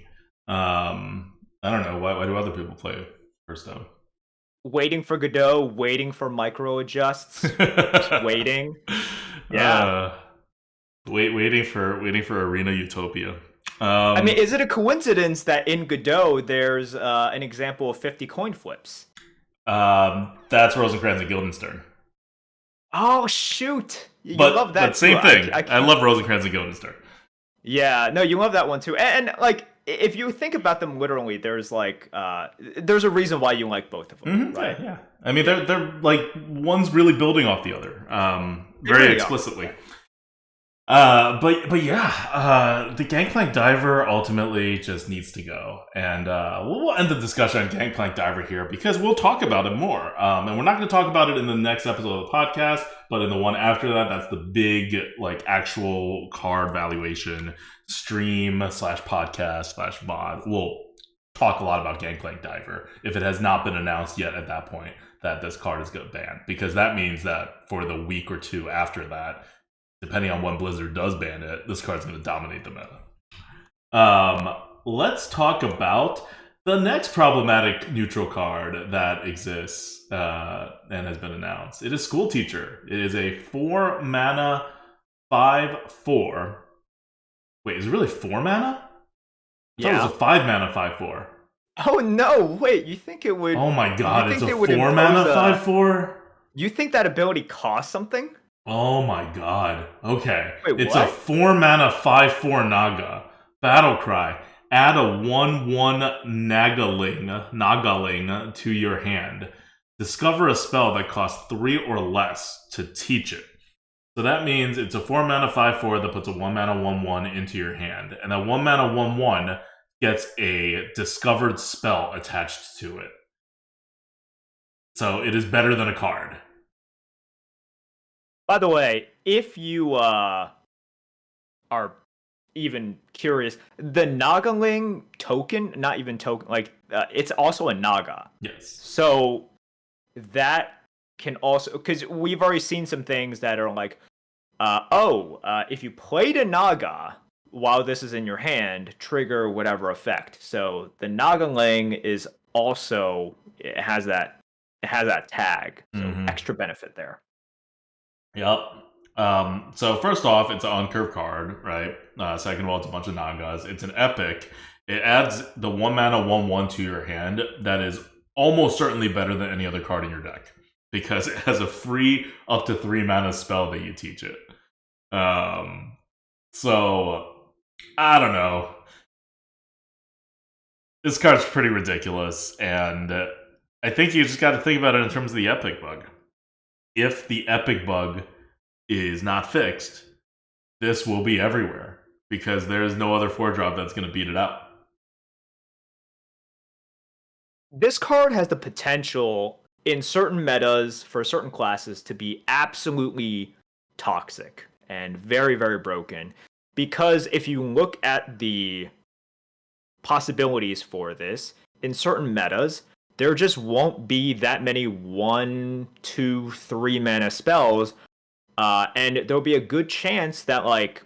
I don't know, why do other people play Hearthstone? Waiting for Godot, waiting for micro adjusts, just waiting. Yeah. Waiting for Arena Utopia. I mean, is it a coincidence that in Godot there's an example of 50 coin flips? That's Rosencrantz and Guildenstern. Oh shoot! You love that. But same thing. I love Rosencrantz and Guildenstern. Yeah, no, you love that one too. And like if you think about them literally, there's a reason why you like both of them, Yeah, right? yeah. I mean, Yeah. they're like one's really building off the other, They very really are. explicitly. Yeah. But yeah, the Gangplank Diver ultimately just needs to go, and we'll end the discussion on Gangplank Diver here because we'll talk about it more. And we're not going to talk about it in the next episode of the podcast, but in the one after that, that's the big like actual card valuation stream slash podcast slash mod. We'll talk a lot about Gangplank Diver if it has not been announced yet at that point that this card is going to ban, because that means that for the week or two after that, depending on when Blizzard does ban it, this card's going to dominate the meta. Let's talk about the next problematic neutral card that exists and has been announced. It is School Teacher. It is a 4 mana 5/4. Wait, is it really 4 mana? I thought it was a 5 mana 5/4. Oh no! Wait, you think it would? Oh my god, it's a 4 impose mana 5/4? You think that ability costs something? Oh my god. Okay. Wait, It's what? a 4 mana 5/4 Naga. Battle Cry. Add a 1/1 Nagaling to your hand. Discover a spell that costs 3 or less to teach it. So that means it's a 4 mana 5/4 that puts a 1 mana 1/1 into your hand. And that 1 mana 1/1 gets a discovered spell attached to it. So it is better than a card. By the way, if you are even curious, the Nagaling token, not even token, like it's also a Naga. Yes. So that can also, because we've already seen some things that are like, if you played a Naga while this is in your hand, trigger whatever effect. So the Nagaling is also, it has that tag, so extra benefit there. Yep. So first off, it's an uncurved card, right? Second of all, it's a bunch of Nagas. It's an epic. It adds the 1 mana 1/1 to your hand. That is almost certainly better than any other card in your deck because it has a free up to 3 mana spell that you teach it. So I don't know. This card's pretty ridiculous, and I think you just got to think about it in terms of the epic bug. If the epic bug is not fixed, this will be everywhere because there is no other 4-drop that's going to beat it out. This card has the potential in certain metas for certain classes to be absolutely toxic and very, very broken. Because if you look at the possibilities for this, in certain metas, there just won't be that many 1, 2, 3 mana spells, and there'll be a good chance that like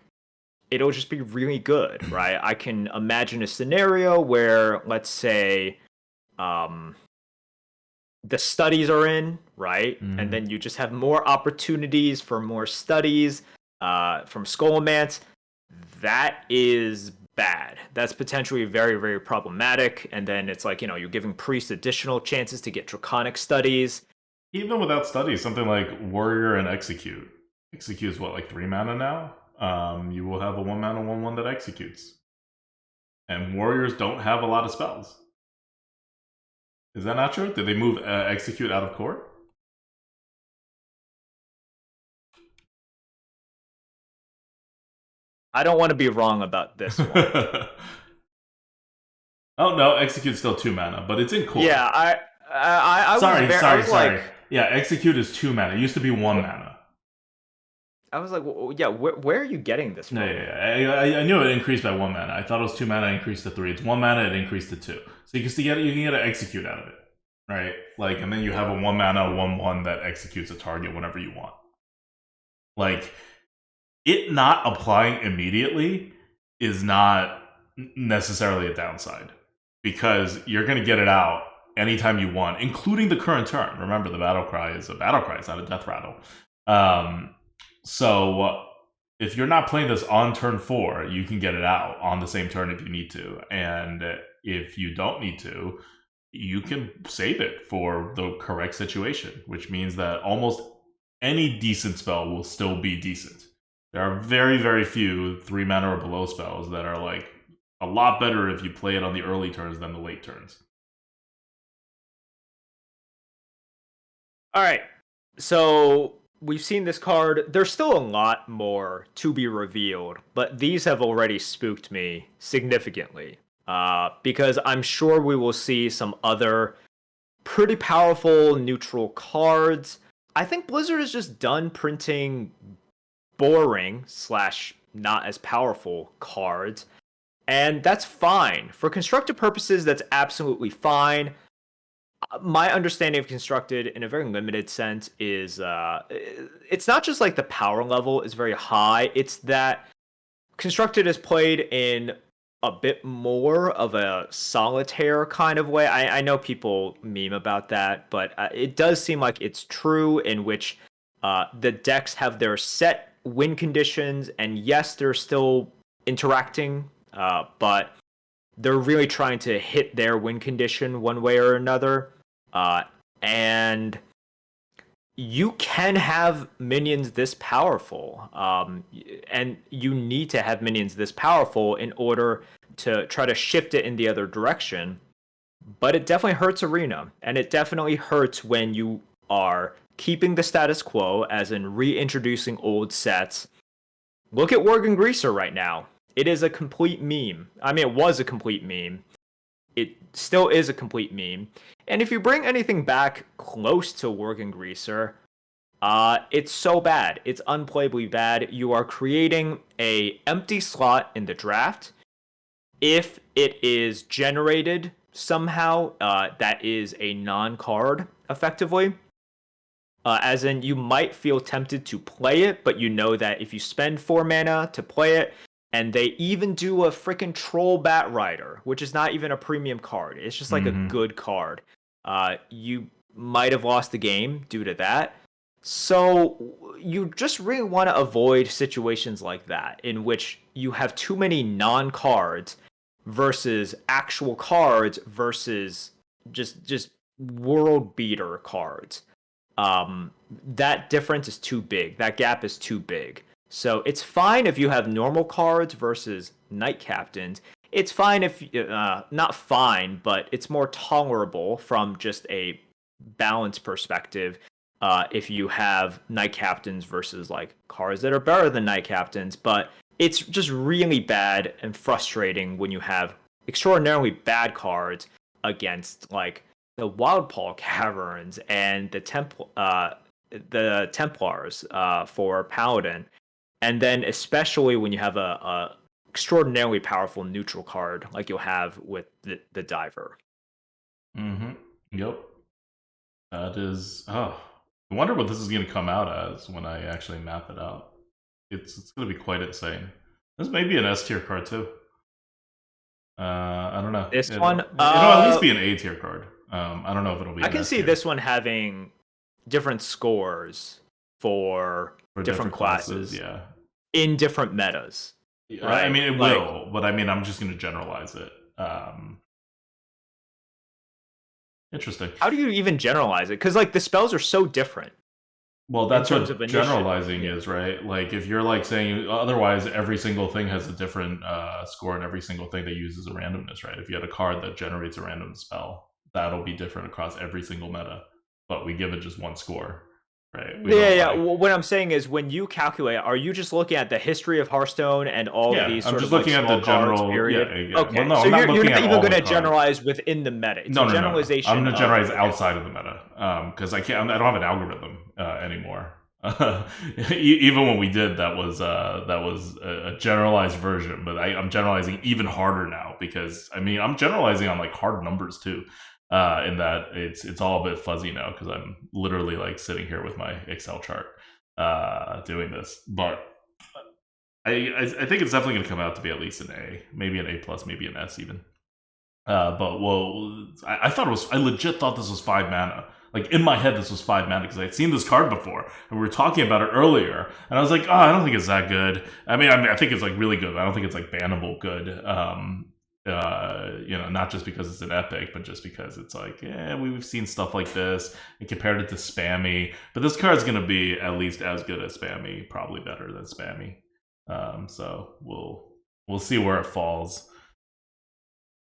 it'll just be really good, right? I can imagine a scenario where, let's say, the studies are in, right, and then you just have more opportunities for more studies from Scholomance. That is bad. That's potentially very, very problematic. And then it's like, you're giving priests additional chances to get draconic studies. Even without studies, something like Warrior and Execute. Execute's what, like 3 mana now? You will have a 1 mana 1/1 that executes. And Warriors don't have a lot of spells. Is that not true? Did they move Execute out of court? I don't want to be wrong about this one. Oh no, Execute's still 2 mana, but it's in court. Yeah, I sorry. Yeah, Execute is 2 mana. It used to be 1 mana. I was like, well, yeah, where are you getting this from? Yeah. I knew it increased by 1 mana. I thought it was 2 mana, increased to 3. It's 1 mana, it increased to 2. So you can get an Execute out of it, right? Like, and then you have a 1 mana 1/1 that executes a target whenever you want. Like, it not applying immediately is not necessarily a downside because you're going to get it out anytime you want, including the current turn. Remember, the battle cry is a battle cry; it's not a death rattle. So if you're not playing this on turn 4, you can get it out on the same turn if you need to, and if you don't need to, you can save it for the correct situation, which means that almost any decent spell will still be decent. There are very, very few 3 mana or below spells that are like a lot better if you play it on the early turns than the late turns. All right. So we've seen this card. There's still a lot more to be revealed, but these have already spooked me significantly. Because I'm sure we will see some other pretty powerful neutral cards. I think Blizzard is just done printing boring slash not as powerful cards, and that's fine. For constructed purposes, that's absolutely fine. My understanding of constructed in a very limited sense is it's not just like the power level is very high, it's that constructed is played in a bit more of a solitaire kind of way. I know people meme about that, but it does seem like it's true, in which the decks have their set win conditions, and yes, they're still interacting, but they're really trying to hit their win condition one way or another. And you can have minions this powerful, and you need to have minions this powerful in order to try to shift it in the other direction. But it definitely hurts Arena, and it definitely hurts when you are keeping the status quo, as in reintroducing old sets. Look at Worgen Greaser right now. It is a complete meme. I mean, it was a complete meme. It still is a complete meme. And if you bring anything back close to Worgen Greaser, it's so bad. It's unplayably bad. You are creating a empty slot in the draft. If it is generated somehow, that is a non-card, effectively. As in, you might feel tempted to play it, but you know that if you spend 4 mana to play it, and they even do a freaking Troll Bat Rider, which is not even a premium card. It's just like a good card. You might have lost the game due to that. So you just really want to avoid situations like that, in which you have too many non-cards versus actual cards versus just world beater cards. That difference is too big. That gap is too big. So it's fine if you have normal cards versus Knight Captains. It's fine if, not fine, but it's more tolerable from just a balance perspective if you have Knight Captains versus like cards that are better than Knight Captains. But it's just really bad and frustrating when you have extraordinarily bad cards against like the Wildpaw Caverns and the Templars for Paladin. And then especially when you have a extraordinarily powerful neutral card like you'll have with the Diver. Yep. That is... Oh. I wonder what this is going to come out as when I actually map it out. It's going to be quite insane. This may be an S tier card too. I don't know. This one? It'll at least be an A tier card. I don't know if it'll be. I can see this one having different scores for different classes. Yeah. In different metas. Right? I mean, it will, but I mean, I'm just going to generalize it. Interesting. How do you even generalize it? Because like the spells are so different. Well, that's what generalizing is, right? Like if you're like saying otherwise, every single thing has a different score, and every single thing they use is a randomness, right? If you had a card that generates a random spell, that'll be different across every single meta, but we give it just one score. Right. Yeah. Well, what I'm saying is, when you calculate, are you just looking at the history of Hearthstone and all of these? I'm just looking at the general. Period? Yeah. Okay. Well, no, so you're not even going to generalize within the meta. It's no, generalization. I'm going to generalize outside of the meta because I can't. I don't have an algorithm anymore. Even when we did, that was a generalized version, but I'm generalizing even harder now because I mean I'm generalizing on like hard numbers too. In that it's all a bit fuzzy now because I'm literally like sitting here with my Excel chart doing this. But I think it's definitely going to come out to be at least an A, maybe an A plus, maybe an S even. But well, I legit thought this was 5 mana. Like in my head, this was 5 mana because I'd seen this card before and we were talking about it earlier, and I was like, oh, I don't think it's that good. I mean, I think it's like really good. But I don't think it's like bannable good. Not just because it's an epic, but just because it's like, we've seen stuff like this and compared it to Spammy. But this card's going to be at least as good as Spammy, probably better than Spammy. So we'll see where it falls.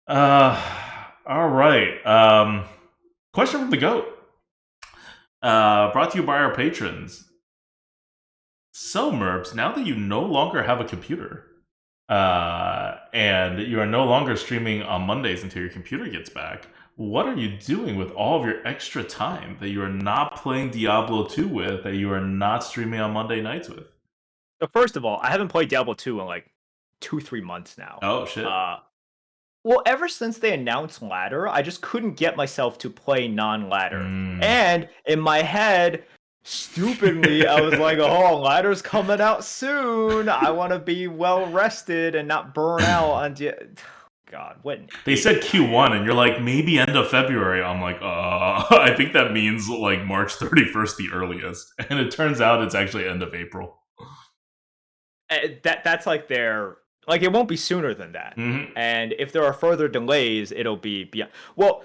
All right. Question from the GOAT. Brought to you by our patrons. So, Merps, now that you no longer have a computer, and you are no longer streaming on Mondays until your computer gets back, what are you doing with all of your extra time that you are not playing Diablo 2 with, that you are not streaming on Monday nights with? So first of all, I haven't played Diablo 2 in like 2-3 months now. Oh, shit. Well, ever since they announced ladder, I just couldn't get myself to play non-ladder. And in my head, stupidly, I was like, oh, ladder's coming out soon. I want to be well rested and not burn out on God, what? They said Q1, and you're like, maybe end of February. I'm like, I think that means like March 31st, the earliest. And it turns out it's actually end of April. That's like their... Like, it won't be sooner than that. Mm-hmm. And if there are further delays, it'll be beyond... Well,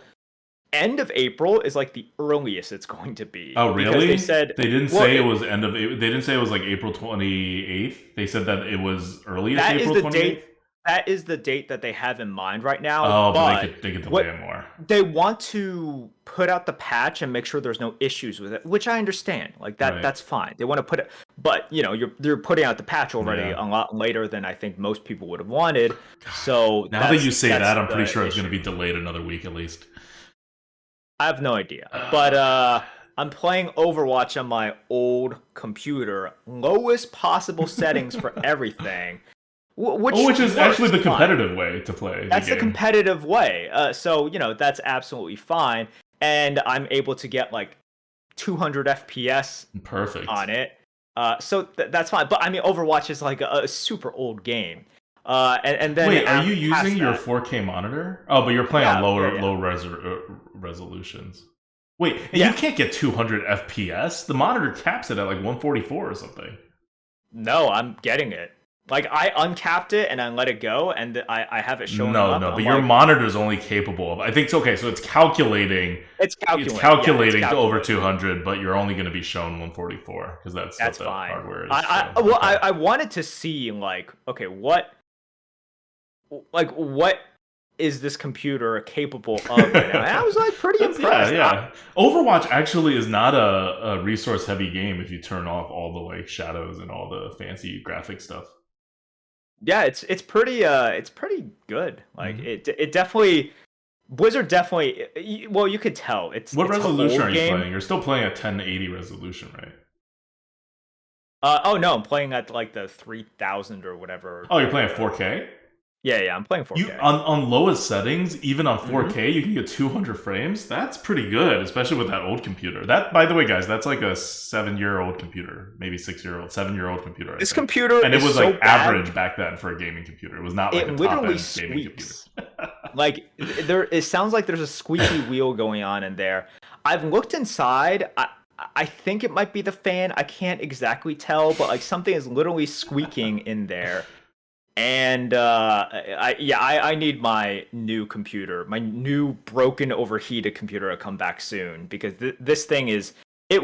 end of April is like the earliest it's going to be. Oh, really? They said... They didn't say it was end of... They didn't say it was like April 28th. They said that it was earliest April 28th? That is the date that they have in mind right now. Oh, but they could delay it more. They want to put out the patch and make sure there's no issues with it, which I understand. Like that, That's fine. They want to put it, but you're putting out the patch already a lot later than I think most people would have wanted. So now that you say that, I'm pretty sure it's going to be delayed another week at least. I have no idea, but I'm playing Overwatch on my old computer, lowest possible settings for everything. Which is actually the competitive way to play. That's the competitive way. So, that's absolutely fine. And I'm able to get like 200 FPS perfect on it. So that's fine. But I mean, Overwatch is like a super old game. And then wait, are you using your 4K monitor? Oh, but you're playing on low resolutions. Wait, you can't get 200 FPS? The monitor caps it at like 144 or something. No, I'm getting it. Like, I uncapped it and I let it go, and I have it showing up. No, but your monitor's only capable of... I think it's okay, so it's calculating... It's calculating to over 200, but you're only going to be shown 144, because that's what the hardware is. I wanted to see, like, okay, what is this computer capable of right now? And I was, like, pretty impressed. Yeah. Overwatch actually is not a resource-heavy game if you turn off all the, like, shadows and all the fancy graphic stuff. Yeah, it's pretty good. Like it definitely, Blizzard definitely. Well, you could tell What resolution are you playing? You're still playing at 1080 resolution, right? Oh no, I'm playing at like the 3000 or whatever. Oh, you're playing at 4K? Yeah, I'm playing 4K. On lowest settings, even on 4K, you can get 200 frames. That's pretty good, especially with that old computer. That, by the way, guys, that's like a 7-year-old computer, maybe 7-year-old computer. This computer, and it was so like average back then for a gaming computer. It was not like a top-end gaming computer. Like it sounds like there's a squeaky wheel going on in there. I've looked inside. I think it might be the fan. I can't exactly tell, but like something is literally squeaking in there. And I need my new computer, my new broken, overheated computer to come back soon, because this thing it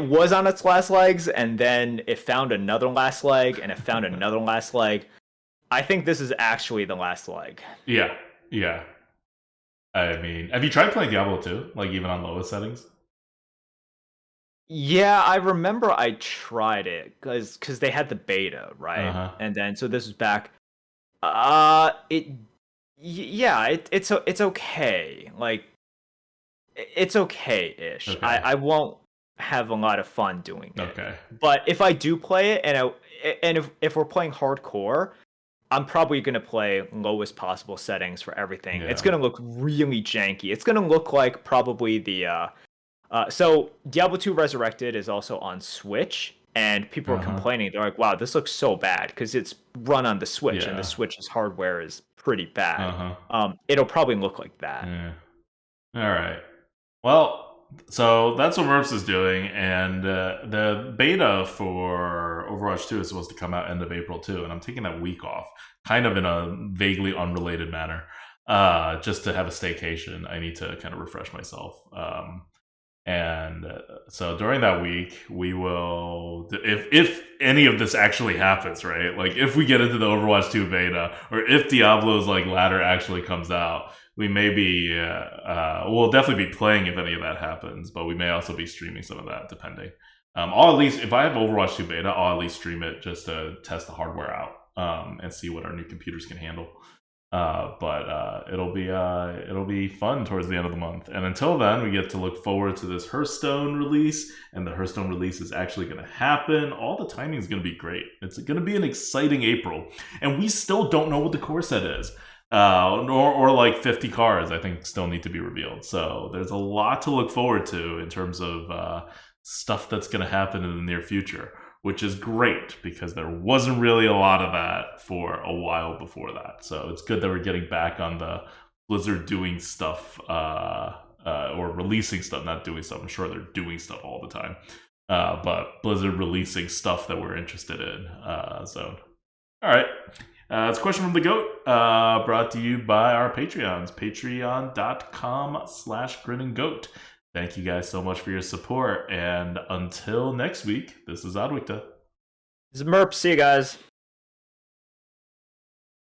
was on its last legs, and then it found another last leg, and it found another last leg. I think this is actually the last leg. Yeah. I mean, have you tried playing Diablo 2, like even on lowest settings? Yeah, I remember I tried it because they had the beta, right? Uh-huh. And then so this was back. It's okay. Like, it's okay-ish. Okay. I won't have a lot of fun doing it. Okay. But if I do play it, and if we're playing hardcore, I'm probably gonna play lowest possible settings for everything. Yeah. It's gonna look really janky. It's gonna look like probably the so Diablo 2 Resurrected is also on Switch. And people are complaining. They're like, wow, this looks so bad because it's run on the Switch, and the Switch's hardware is pretty bad. It'll probably look like that. Yeah. All right. Well, so that's what Merps is doing, and the beta for Overwatch 2 is supposed to come out end of April too, and I'm taking that week off, kind of in a vaguely unrelated manner. just to have a staycation. I need to kind of refresh myself. And so during that week, we will, if any of this actually happens, right? Like if we get into the Overwatch 2 beta, or if Diablo's like ladder actually comes out, we may be, we'll definitely be playing if any of that happens, but we may also be streaming some of that depending. I'll at least, if I have Overwatch 2 beta, I'll at least stream it just to test the hardware out, and see what our new computers can handle. But it'll be fun towards the end of the month. And until then, we get to look forward to this Hearthstone release, and the Hearthstone release is actually going to happen. All the timing is going to be great. It's going to be an exciting April, and we still don't know what the core set is. Or like 50 cards, I think, still need to be revealed. So there's a lot to look forward to in terms of stuff that's going to happen in the near future, which is great because there wasn't really a lot of that for a while before that. So it's good that we're getting back on the Blizzard doing stuff, or releasing stuff, not doing stuff. I'm sure they're doing stuff all the time, but Blizzard releasing stuff that we're interested in. So, all right. It's a question from the GOAT, brought to you by our Patreons, patreon.com/grinninggoat. Thank you guys so much for your support, and until next week, this is Adwikta. This is Merp. See you guys.